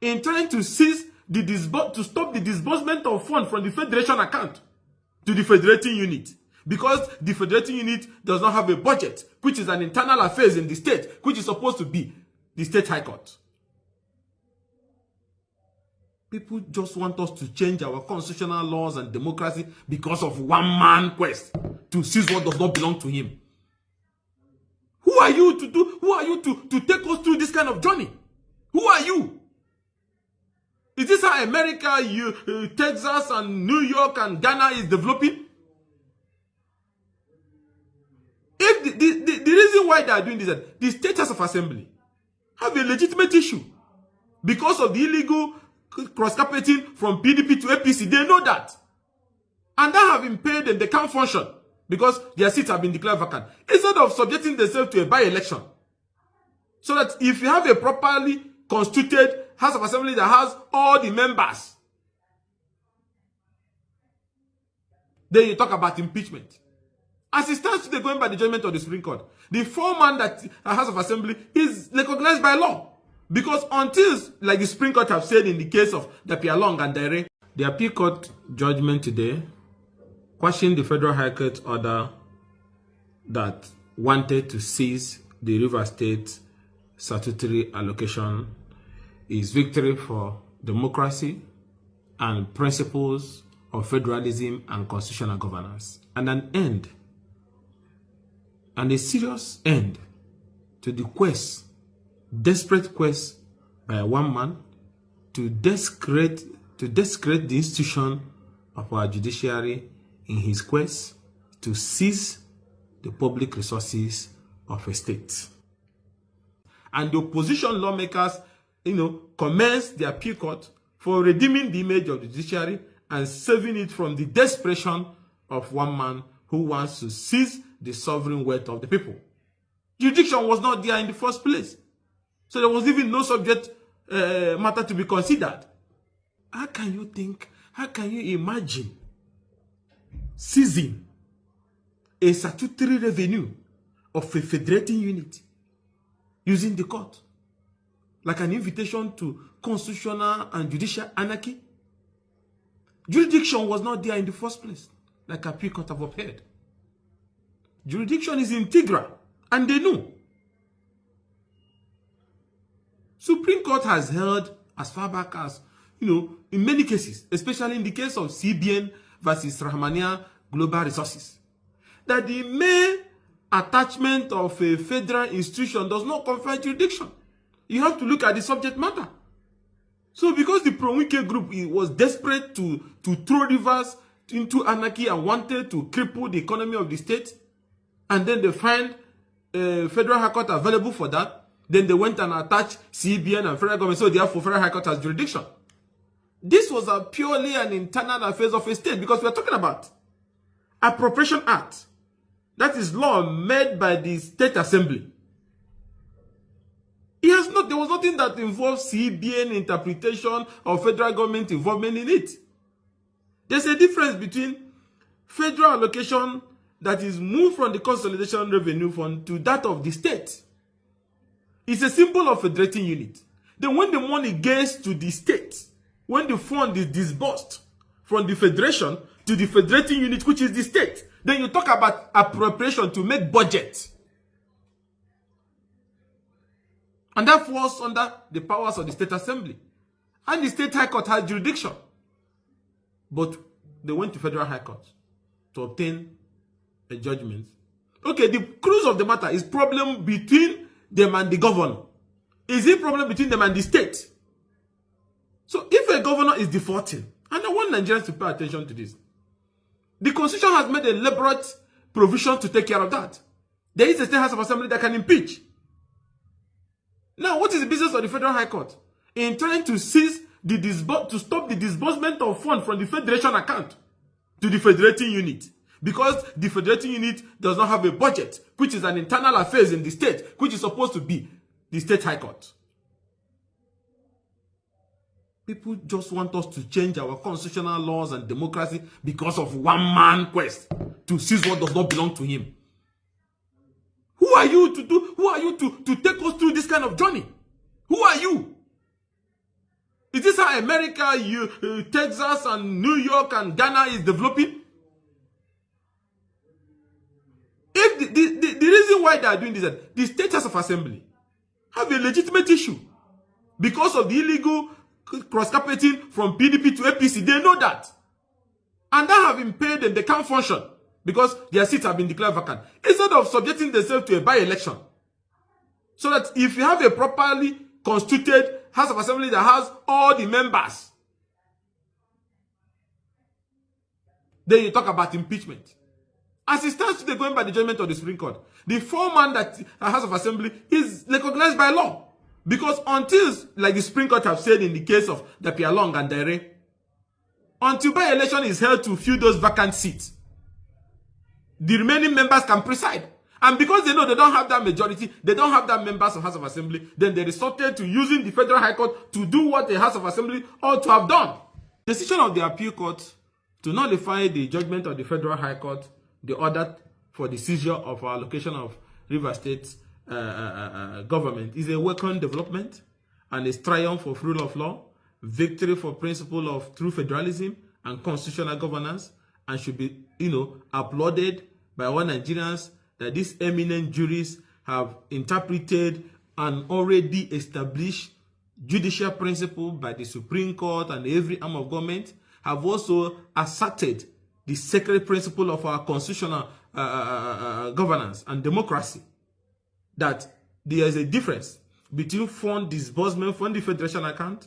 in trying to seize to stop the disbursement of funds from the federation account to the federating unit, because the federating unit does not have a budget, which is an internal affairs in the state, which is supposed to be the state high court. People just want us to change our constitutional laws and democracy because of one man quest to seize what does not belong to him. Who are you to take us through this kind of journey? Who are you? Is this how America, Texas and New York and Ghana is developing? If the reason why they are doing this is that the State House of Assembly have a legitimate issue because of the illegal cross-carpeting from PDP to APC. They know that. And that have been paid and they can't function because their seats have been declared vacant. Instead of subjecting themselves to a by-election. So that if you have a properly constituted House of Assembly that has all the members, then you talk about impeachment. As it stands today, going by the judgment of the Supreme Court, the foreman that House of Assembly is recognized by law. Because until, like the Supreme Court have said in the case of Dapialong and Dere, the appeal court judgment today questioned the Federal High Court order that wanted to seize the River State statutory allocation is victory for democracy and principles of federalism and constitutional governance, and an end, and a serious end to the quest, desperate quest by one man to discredit the institution of our judiciary in his quest to seize the public resources of a state. And the opposition lawmakers, commenced the appeal court for redeeming the image of the judiciary and saving it from the desperation of one man who wants to seize the sovereign wealth of the people. Jurisdiction was not there in the first place. So there was even no subject matter to be considered. How can you imagine seizing a statutory revenue of a federating unit using the court like an invitation to constitutional and judicial anarchy? Jurisdiction was not there in the first place, like appeal court have upheld. Jurisdiction is integral, and they know. Supreme Court has held as far back as, in many cases, especially in the case of CBN versus Rahmania Global Resources, that the mere attachment of a federal institution does not confer jurisdiction. You have to look at the subject matter. So because the Pro-Wike group was desperate to throw rivers into anarchy and wanted to cripple the economy of the state, and then they find a federal high court available for that, then they went and attached CBN and federal government, so therefore federal high court has jurisdiction. This was purely an internal affairs of a state, because we are talking about Appropriation Act. That is law made by the State Assembly. There was nothing that involves CBN interpretation or federal government involvement in it. There's a difference between federal allocation that is moved from the consolidation revenue fund to that of the state. It's a symbol of federating unit. Then when the money gets to the state, when the fund is disbursed from the federation to the federating unit, which is the state, then you talk about appropriation to make budget. And that falls under the powers of the State Assembly. And the State High Court has jurisdiction. But they went to Federal High Court to obtain a judgment. Okay, the crux of the matter is problem between them and the governor. Is it problem between them and the state? So if a governor is defaulting, and I want Nigerians to pay attention to this, the Constitution has made a elaborate provision to take care of that. There is a State House of Assembly that can impeach. Now, what is the business of the Federal High Court in trying to seize to stop the disbursement of funds from the federation account to the federating unit? Because the federating unit does not have a budget, which is an internal affairs in the state, which is supposed to be the State High Court. People just want us to change our constitutional laws and democracy because of one man quest to seize what does not belong to him. Who are you to take us through this kind of journey? Who are you? Is this how America, Texas and New York and Ghana is developing? If the reason why they are doing this, that the State House of Assembly have a legitimate issue because of the illegal cross-carpeting from PDP to APC. They know that. And that have impaired them. They can't function because their seats have been declared vacant. Instead of subjecting themselves to a by-election. So that if you have a properly constituted House of Assembly that has all the members, then you talk about impeachment. As it stands today, going by the judgment of the Supreme Court, the foreman that House of Assembly is recognized by law. Because until, like the Supreme Court have said in the case of Dapialong and Daire, until by-election is held to fill those vacant seats, the remaining members can preside. And because they know they don't have that majority, they don't have that members of House of Assembly, then they resorted to using the Federal High Court to do what the House of Assembly ought to have done. The decision of the Appeal Court to nullify the judgment of the Federal High Court, the order for the seizure of our location of River State government, is a welcome development and a triumph of rule of law, victory for principle of true federalism and constitutional governance, and should be, applauded by all Nigerians that these eminent juries have interpreted an already established judicial principle by the Supreme Court and every arm of government, have also asserted the sacred principle of our constitutional governance and democracy, that there is a difference between fund disbursement from the Federation account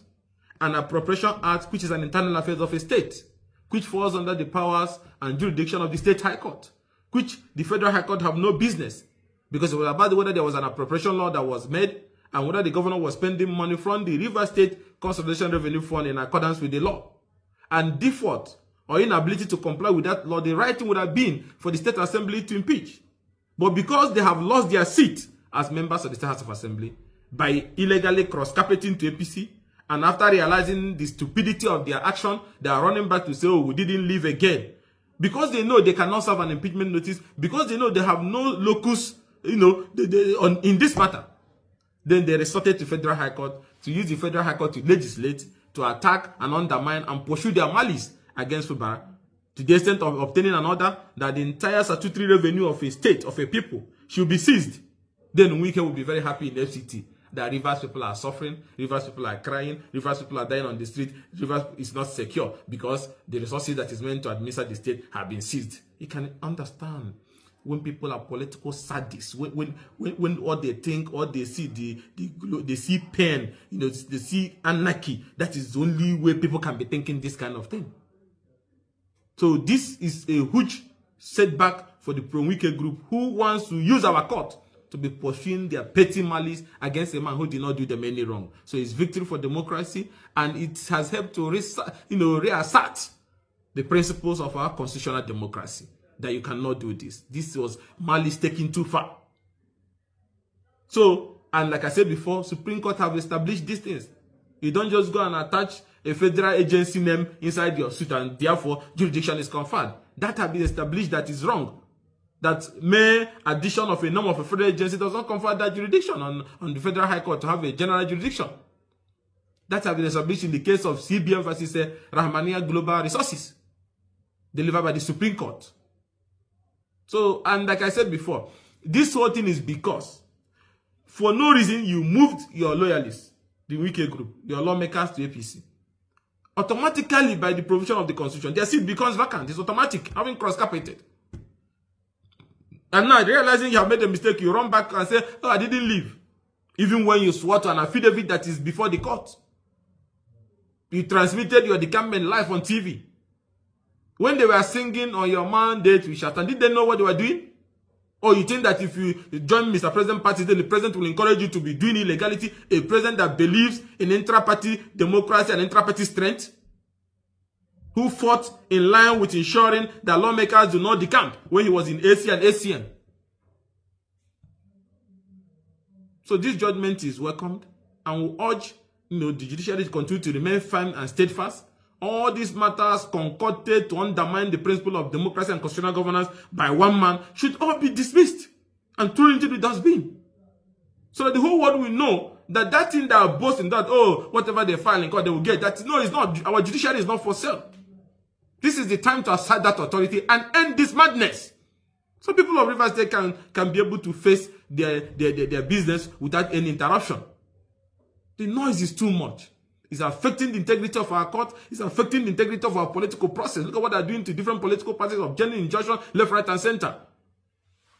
and Appropriation Act, which is an internal affairs of a state, which falls under the powers and jurisdiction of the State High Court, which the Federal High Court have no business, because it was about whether there was an appropriation law that was made and whether the governor was spending money from the River State Consolidation Revenue Fund in accordance with the law. And default or inability to comply with that law, the right thing would have been for the State Assembly to impeach. But because they have lost their seat as members of the State House of Assembly by illegally cross-carpeting to APC, and after realizing the stupidity of their action, they are running back to say, oh, we didn't leave again. Because they know they cannot serve an impeachment notice, because they know they have no locus, in this matter, then they resorted to Federal High Court to use the Federal High Court to legislate, to attack and undermine and pursue their malice against Fubara, to the extent of obtaining an order that the entire statutory revenue of a state, of a people, should be seized. Then Wike will be very happy in FCT that Rivers people are suffering, Rivers people are crying, Rivers people are dying on the street, Rivers is not secure because the resources that is meant to administer the state have been seized. You can understand when people are political sadists, when all they think, all they see, they see pain, they see anarchy. That is the only way people can be thinking this kind of thing. So this is a huge setback for the pro-Wike group who wants to use our court to be pursuing their petty malice against a man who did not do them any wrong. So it's victory for democracy, and it has helped to reassert the principles of our constitutional democracy, that you cannot do this. This was malice taken too far. So, and like I said before, Supreme Court have established these things. You don't just go and attach a federal agency name inside your suit and therefore jurisdiction is conferred. That has been established, that is wrong. That mere addition of a name of a federal agency does not confer that jurisdiction on the Federal High Court to have a general jurisdiction. That has been established in the case of CBN versus Rahmania Global Resources, delivered by the Supreme Court. So, and like I said before, this whole thing is because for no reason you moved your loyalists, the Wike group, your lawmakers to APC. Automatically, by the provision of the Constitution, their seat becomes vacant. It's automatic, having cross-carpeted. And now, realizing you have made a mistake, you run back and say, oh, I didn't leave. Even when you swore to an affidavit that is before the court. You transmitted your decampment live on TV. When they were singing on your mandate, we shut, and did they know what they were doing? Or you think that if you join Mr. President party, then the president will encourage you to be doing illegality? A president that believes in intra-party democracy and intra-party strength? Who fought in line with ensuring that lawmakers do not decamp when he was in AC and ACN. So this judgment is welcomed, and we urge the judiciary to continue to remain firm and steadfast. All these matters concocted to undermine the principle of democracy and constitutional governance by one man should all be dismissed and thrown into the dustbin, so that the whole world will know that thing that are boasting that, oh, whatever they file in court, they will get. That, no, it's not. Our judiciary is not for sale. This is the time to assert that authority and end this madness. So people of Rivers State can be able to face their business without any interruption. The noise is too much. It's affecting the integrity of our court. It's affecting the integrity of our political process. Look at what they're doing to different political parties of general injunction, left, right, and center.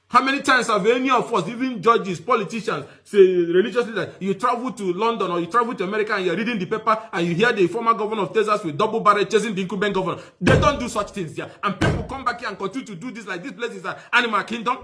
How many times have any of us, even judges, politicians, say religiously that you travel to London or you travel to America and you're reading the paper and you hear the former governor of Texas with double barrel chasing the incumbent governor? They don't do such things there. And people come back here and continue to do this like this place is an animal kingdom.